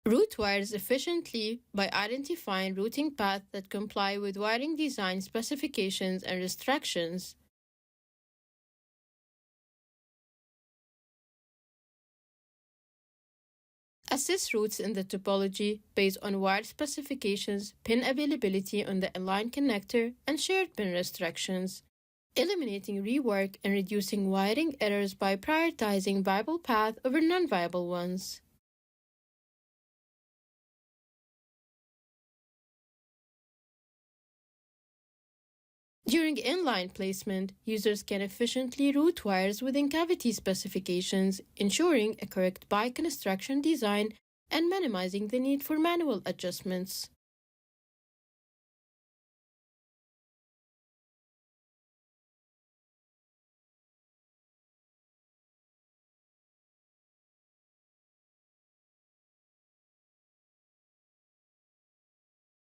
Route wires efficiently by identifying routing paths that comply with wiring design specifications and restrictions. Assess routes in the topology based on wired specifications, pin availability on the inline connector, and shared pin restrictions, eliminating rework and reducing wiring errors by prioritizing viable paths over non-viable ones. During inline placement, users can efficiently route wires within cavity specifications, ensuring a correct by construction design and minimizing the need for manual adjustments.